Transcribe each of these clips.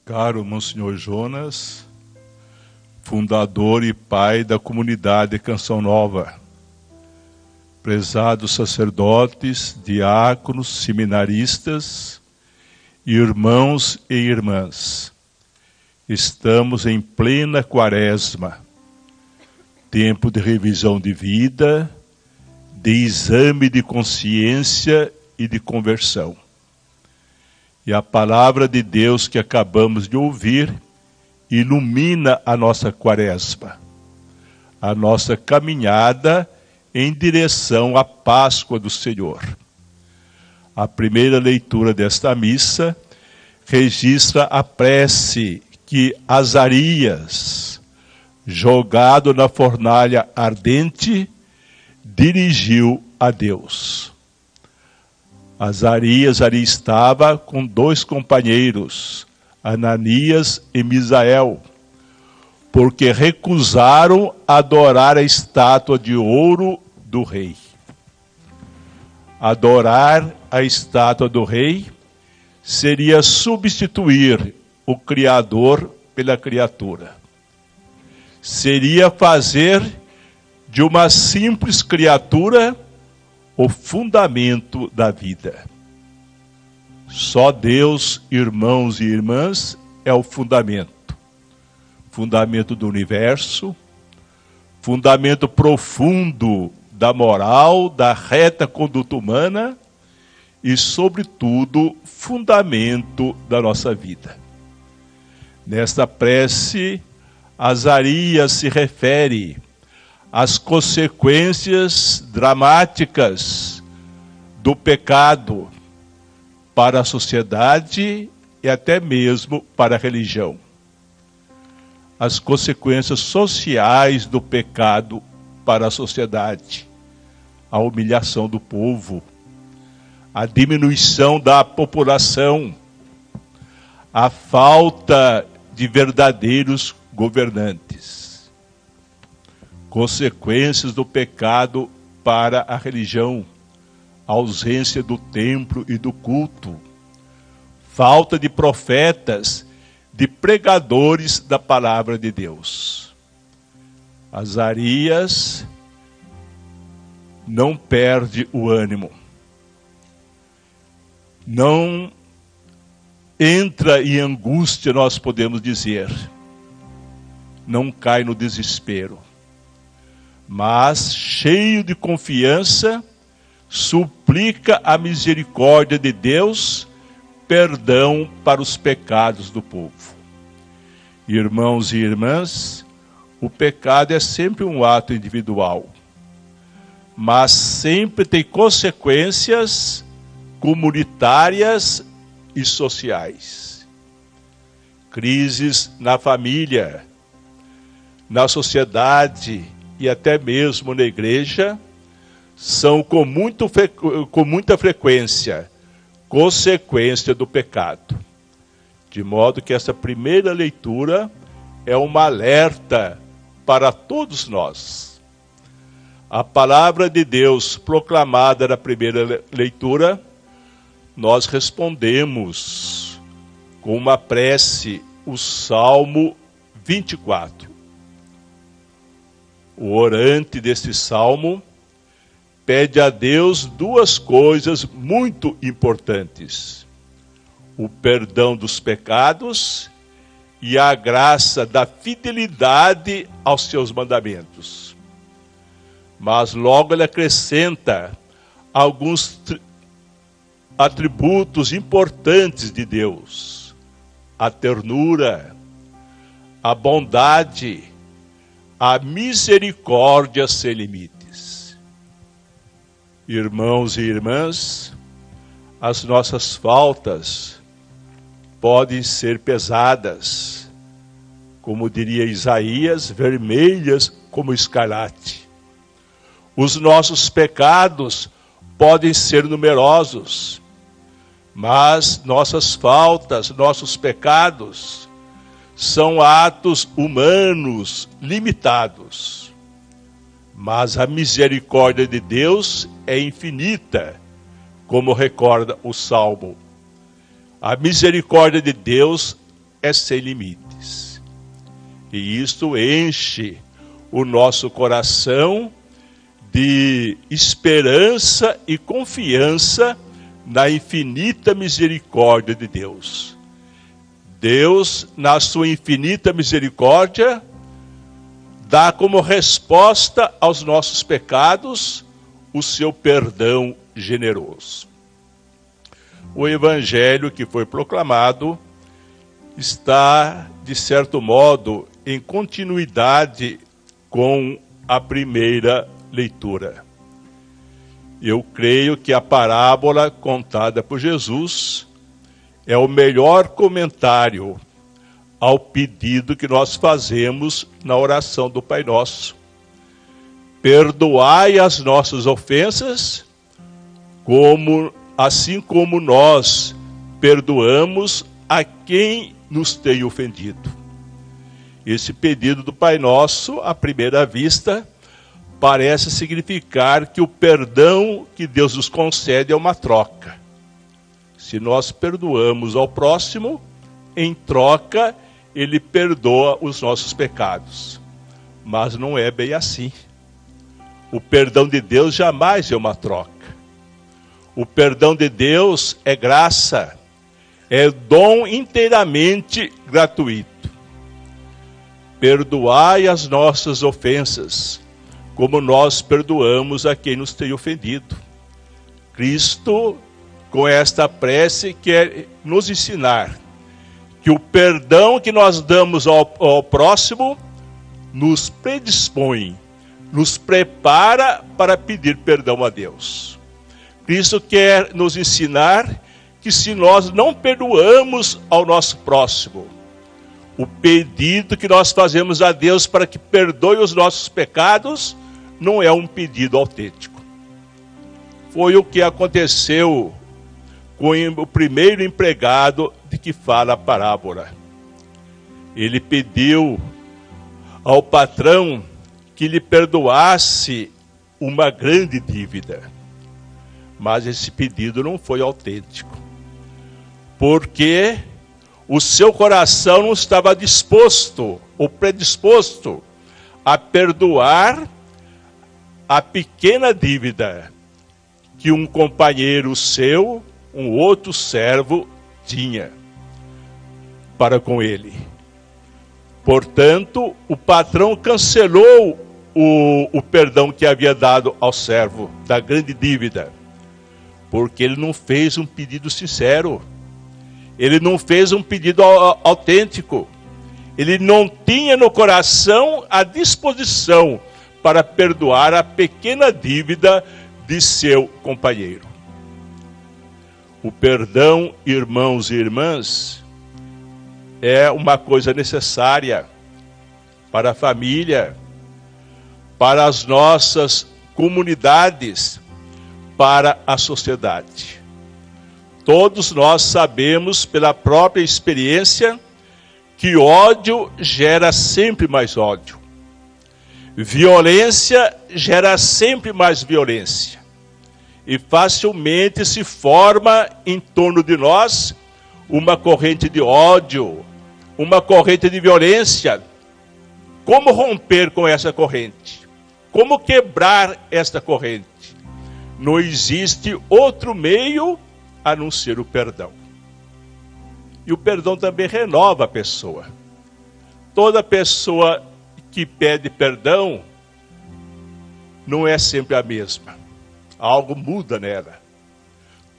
Caro Monsenhor Jonas, fundador e pai da comunidade Canção Nova, prezados sacerdotes, diáconos, seminaristas, irmãos e irmãs, estamos em plena quaresma, tempo de revisão de vida, de exame de consciência e de conversão. E a palavra de Deus que acabamos de ouvir ilumina a nossa quaresma, a nossa caminhada em direção à Páscoa do Senhor. A primeira leitura desta missa registra a prece que Azarias, jogado na fornalha ardente, dirigiu a Deus. Azarias ali estava com dois companheiros, Ananias e Misael, porque recusaram adorar a estátua de ouro do rei. Adorar a estátua do rei seria substituir o Criador pela criatura. Seria fazer de uma simples criatura o fundamento da vida. Só Deus, irmãos e irmãs, é o fundamento. Fundamento do universo, fundamento profundo da moral, da reta conduta humana e, sobretudo, fundamento da nossa vida. Nesta prece, Azarias se refere às consequências dramáticas do pecado para a sociedade e até mesmo para a religião. As consequências sociais do pecado para a sociedade, a humilhação do povo, a diminuição da população, a falta de verdadeiros governantes. Consequências do pecado para a religião, a ausência do templo e do culto, falta de profetas, de pregadores da palavra de Deus. Azarias não perde o ânimo, não entra em angústia, nós podemos dizer, não cai no desespero, mas, cheio de confiança, suplica a misericórdia de Deus, perdão para os pecados do povo. Irmãos e irmãs, o pecado é sempre um ato individual, mas sempre tem consequências comunitárias e sociais. Crises na família, na sociedade e até mesmo na igreja, são com muita frequência consequência do pecado. De modo que essa primeira leitura é uma alerta para todos nós. A palavra de Deus proclamada na primeira leitura, nós respondemos com uma prece, o Salmo 24. O orante deste salmo pede a Deus duas coisas muito importantes: o perdão dos pecados e a graça da fidelidade aos seus mandamentos. Mas logo ele acrescenta alguns atributos importantes de Deus: a ternura, a bondade, a misericórdia sem limites. Irmãos e irmãs, as nossas faltas podem ser pesadas, como diria Isaías, vermelhas como escarlate. Os nossos pecados podem ser numerosos, mas nossas faltas, nossos pecados, são atos humanos limitados. Mas a misericórdia de Deus é infinita, como recorda o Salmo. A misericórdia de Deus é sem limites. E isto enche o nosso coração de esperança e confiança na infinita misericórdia de Deus. Deus, na sua infinita misericórdia, dá como resposta aos nossos pecados o seu perdão generoso. O evangelho que foi proclamado está, de certo modo, em continuidade com a primeira leitura. Eu creio que a parábola contada por Jesus é o melhor comentário ao pedido que nós fazemos na oração do Pai Nosso. Perdoai as nossas ofensas, assim como nós perdoamos a quem nos tem ofendido. Esse pedido do Pai Nosso, à primeira vista, parece significar que o perdão que Deus nos concede é uma troca. Se nós perdoamos ao próximo, em troca, Ele perdoa os nossos pecados. Mas não é bem assim. O perdão de Deus jamais é uma troca. O perdão de Deus é graça, é dom inteiramente gratuito. Perdoai as nossas ofensas, como nós perdoamos a quem nos tem ofendido. Cristo, com esta prece, quer nos ensinar que o perdão que nós damos ao próximo nos predispõe, nos prepara para pedir perdão a Deus. Cristo quer nos ensinar que se nós não perdoamos ao nosso próximo, o pedido que nós fazemos a Deus para que perdoe os nossos pecados não é um pedido autêntico. Foi o que aconteceu com o primeiro empregado de que fala a parábola. Ele pediu ao patrão que lhe perdoasse uma grande dívida. Mas esse pedido não foi autêntico, porque o seu coração não estava disposto ou predisposto a perdoar a pequena dívida que um companheiro seu, um outro servo, tinha para com ele. Portanto, o patrão cancelou o perdão que havia dado ao servo da grande dívida, porque ele não fez um pedido sincero. Ele não fez um pedido autêntico. Ele não tinha no coração a disposição para perdoar a pequena dívida de seu companheiro. O perdão, irmãos e irmãs, é uma coisa necessária para a família, para as nossas comunidades, para a sociedade. Todos nós sabemos, pela própria experiência, que ódio gera sempre mais ódio. Violência gera sempre mais violência. E facilmente se forma em torno de nós uma corrente de ódio, uma corrente de violência. Como romper com essa corrente? Como quebrar esta corrente? Não existe outro meio a não ser o perdão. E o perdão também renova a pessoa. Toda pessoa que pede perdão não é sempre a mesma. Algo muda nela.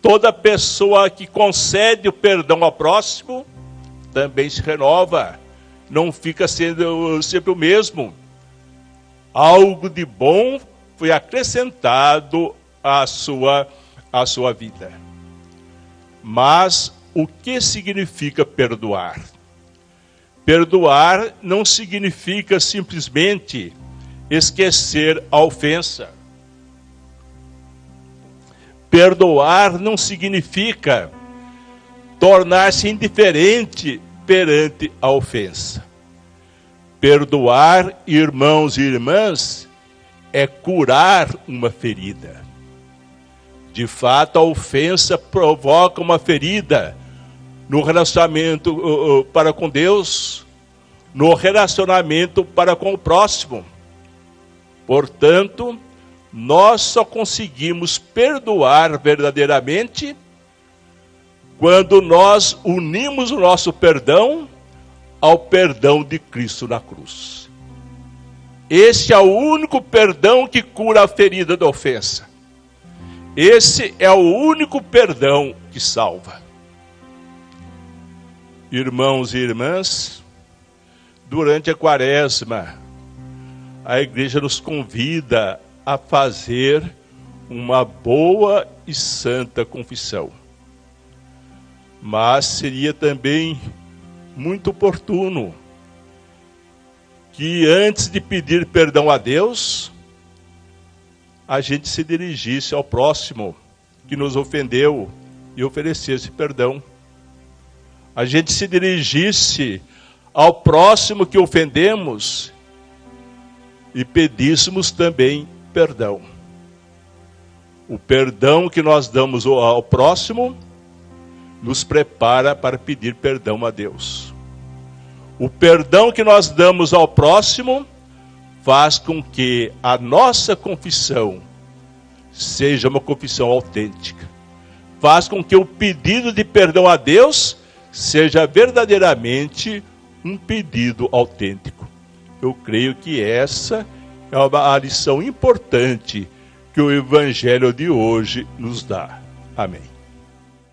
Toda pessoa que concede o perdão ao próximo também se renova. Não fica sendo sempre o mesmo. Algo de bom foi acrescentado à sua vida. Mas o que significa perdoar? Perdoar não significa simplesmente esquecer a ofensa. Perdoar não significa tornar-se indiferente perante a ofensa. Perdoar, irmãos e irmãs, é curar uma ferida. De fato, a ofensa provoca uma ferida, no relacionamento para com Deus, no relacionamento para com o próximo. Portanto, nós só conseguimos perdoar verdadeiramente quando nós unimos o nosso perdão ao perdão de Cristo na cruz. Esse é o único perdão que cura a ferida da ofensa. Esse é o único perdão que salva. Irmãos e irmãs, durante a Quaresma, a igreja nos convida a fazer uma boa e santa confissão. Mas seria também muito oportuno que antes de pedir perdão a Deus, a gente se dirigisse ao próximo que nos ofendeu e oferecesse perdão. A gente se dirigisse ao próximo que ofendemos e pedíssemos também perdão. O perdão que nós damos ao próximo nos prepara para pedir perdão a Deus. O perdão que nós damos ao próximo faz com que a nossa confissão seja uma confissão autêntica. Faz com que o pedido de perdão a Deus seja verdadeiramente um pedido autêntico. Eu creio que essa é uma lição importante que o Evangelho de hoje nos dá. Amém.